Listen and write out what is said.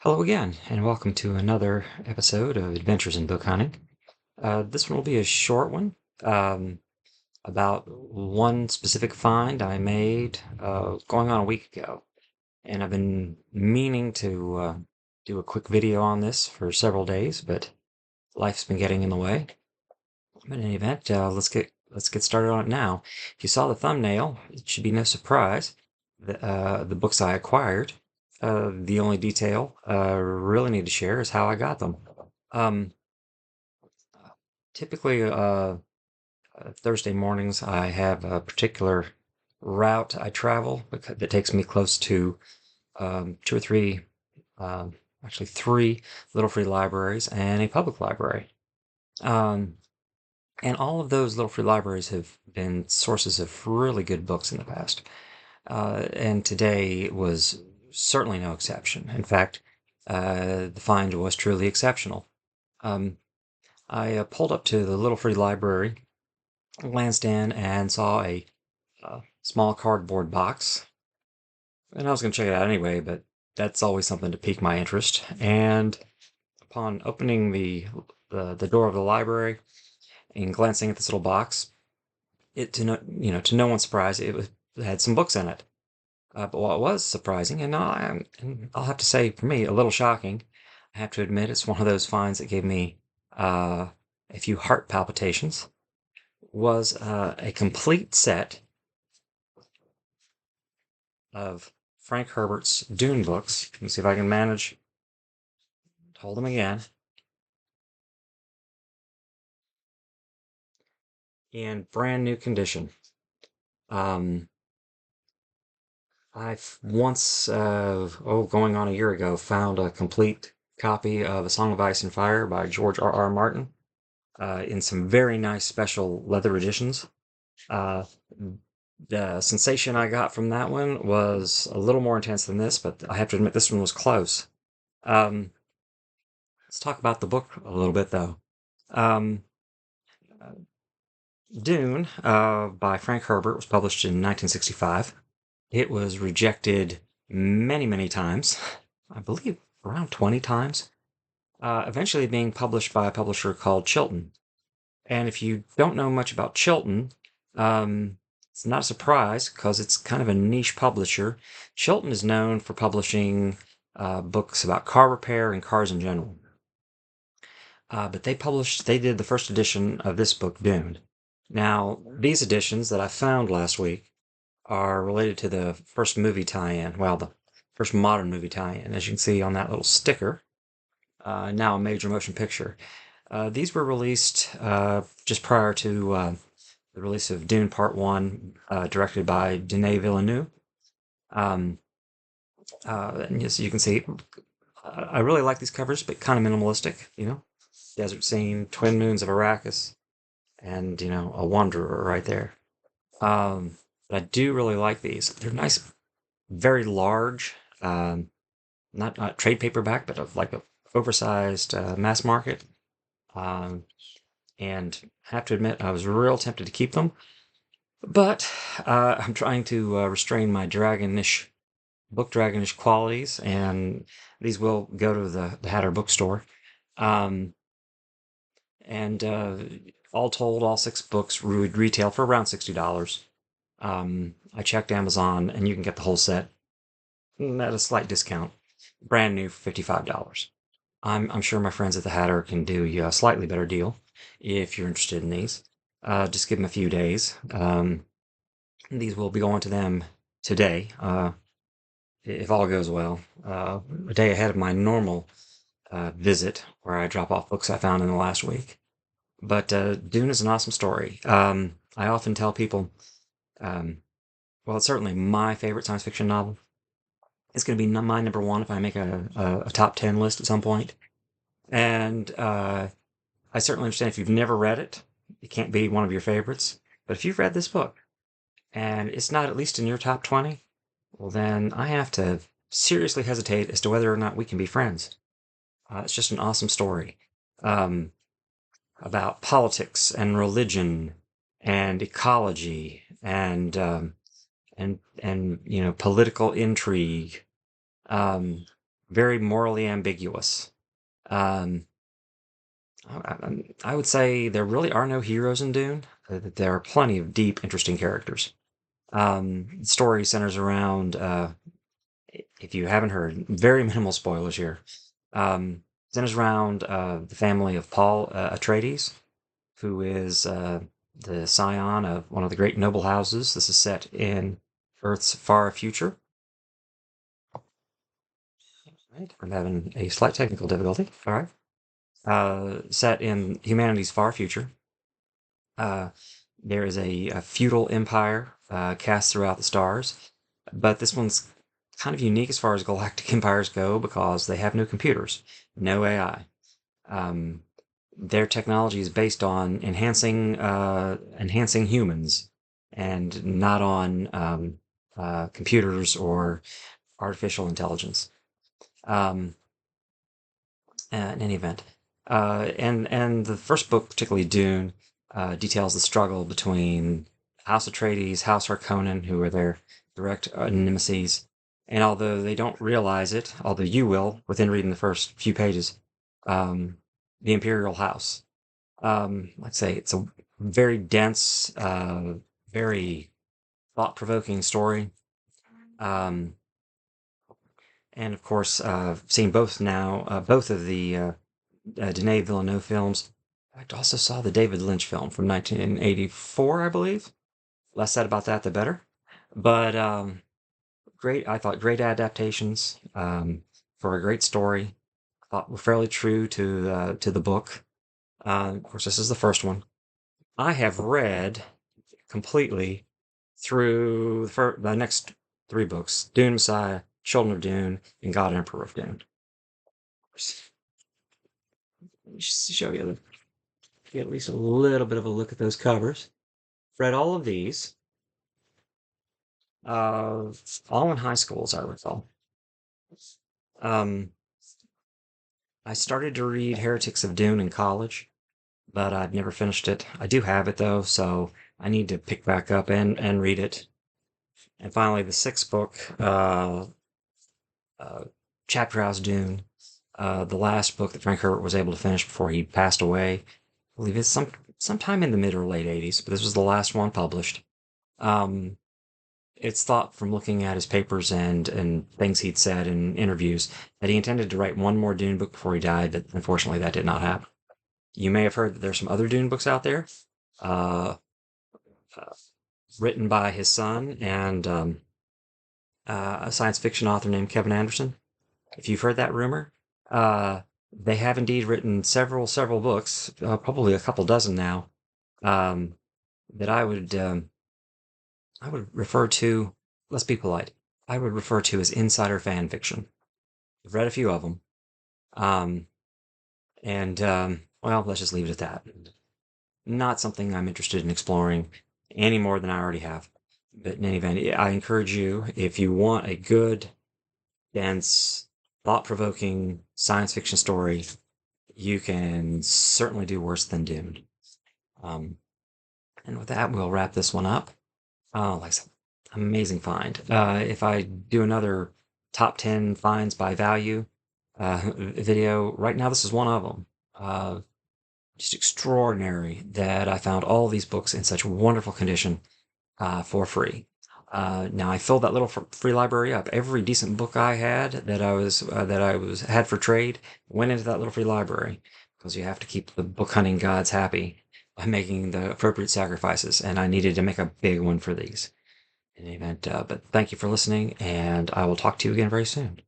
Hello again, and welcome to another episode of Adventures in Book Hunting. This one will be a short one um, about one specific find I made going on a week ago. And I've been meaning to do a quick video on this for several days, but life's been getting in the way. But in any event, let's get started on it now. If you saw the thumbnail, it should be no surprise that the books I acquired. The only detail I really need to share is how I got them. Um, typically, Thursday mornings, I have a particular route I travel that takes me close to two or three, actually three little free libraries and a public library. Um, And all of those little free libraries have been sources of really good books in the past. And today was certainly no exception. In fact, the find was truly exceptional. Um, I pulled up to the little free library, glanced in, and saw a small cardboard box. And I was going to check it out anyway, but that's always something to pique my interest. And upon opening the door of the library and glancing at this little box, to no one's surprise, it had some books in it. But what was surprising, and I'll have to say for me, a little shocking, I have to admit, it's one of those finds that gave me a few heart palpitations, was a complete set of Frank Herbert's Dune books. Let me see if I can manage to hold them again. In brand new condition. Um, I've once, going on a year ago, found a complete copy of A Song of Ice and Fire by George R. R. Martin in some very nice special leather editions. Uh, the sensation I got from that one was a little more intense than this, but I have to admit this one was close. Um, let's talk about the book a little bit, though. Um, Dune by Frank Herbert was published in 1965. It was rejected many, many times. I believe around 20 times. Eventually being published by a publisher called Chilton. And if you don't know much about Chilton, it's not a surprise because it's kind of a niche publisher. Chilton is known for publishing books about car repair and cars in general. But they did the first edition of this book, Dune. Now, these editions that I found last week are related to the first movie tie-in. Well, the first modern movie tie-in, as you can see on that little sticker. Now a major motion picture. These were released just prior to the release of Dune Part 1, directed by Denis Villeneuve. And as you can see, I really like these covers, but kind of minimalistic, Desert scene, twin moons of Arrakis, and, a wanderer right there. But I do really like these. They're nice, very large, not trade paperback, but of like a oversized mass market. Um, and I have to admit, I was real tempted to keep them, but I'm trying to restrain my book dragonish qualities, and these will go to the Hatter bookstore. Um, and all told, all six books would retail for around $60. I checked Amazon, and you can get the whole set at a slight discount, brand new for $55. I'm sure my friends at the Hatter can do you a slightly better deal if you're interested in these. Just give them a few days. These will be going to them today, if all goes well. A day ahead of my normal visit, where I drop off books I found in the last week. But Dune is an awesome story. I often tell people, well, it's certainly my favorite science fiction novel. It's going to be my number one if I make a top 10 list at some point. And I certainly understand if you've never read it, it can't be one of your favorites. But if you've read this book and it's not at least in your top 20, well, then I have to seriously hesitate as to whether or not we can be friends. It's just an awesome story um, about politics and religion and ecology and political intrigue. Um, very morally ambiguous. Um, I would say there really are no heroes in Dune. There are plenty of deep, interesting characters. The story centers around, if you haven't heard, very minimal spoilers here. Centers around the family of Paul Atreides, who is the scion of one of the great noble houses. This is set in Earth's far future. Right, I'm having a slight technical difficulty. All right. Set in humanity's far future. Uh, there is a feudal empire cast throughout the stars, but this one's kind of unique as far as galactic empires go because they have no computers, no AI. Um, their technology is based on enhancing humans, and not on computers or artificial intelligence. Um, in any event, and the first book, particularly Dune, details the struggle between House Atreides, House Harkonnen, who are their direct nemesis. And although they don't realize it, although you will within reading the first few pages, um, the Imperial House. Like I say, it's a very dense, very thought-provoking story. Um, and of course, seeing both now, both of the Denis Villeneuve films. I also saw the David Lynch film from 1984, I believe. Less said about that, the better. But great, I thought great adaptations for a great story. I thought were fairly true to the book. Of course, this is the first one. I have read completely through the next three books: Dune Messiah, Children of Dune, and God Emperor of Dune. Let me show you get at least a little bit of a look at those covers. Read all of these, uh, all in high school, as I recall. Um, I started to read Heretics of Dune in college, but I've never finished it. I do have it though, so I need to pick back up and read it. And finally, the sixth book, uh, Chapter House Dune, the last book that Frank Herbert was able to finish before he passed away. I believe it's sometime in the mid or late '80s, but this was the last one published. Um, it's thought from looking at his papers and things he'd said in interviews that he intended to write one more Dune book before he died, but unfortunately that did not happen. You may have heard that there's some other Dune books out there, uh, uh, written by his son and a science fiction author named Kevin Anderson. If you've heard that rumor, uh, they have indeed written several books, probably a couple dozen now, um, that I would refer to, let's be polite, I would refer to as insider fan fiction. I've read a few of them. Um, and, well, let's just leave it at that. Not something I'm interested in exploring any more than I already have. But in any event, I encourage you, if you want a good, dense, thought-provoking science fiction story, you can certainly do worse than Dune. Um, and with that, we'll wrap this one up. Like I said, amazing find. If I do another top 10 finds by value video, right now this is one of them. Just extraordinary that I found all these books in such wonderful condition for free. Now I filled that little free library up. Every decent book I had that I was had for trade went into that little free library because you have to keep the book hunting gods happy by making the appropriate sacrifices, and I needed to make a big one for these. In any event, but thank you for listening, and I will talk to you again very soon.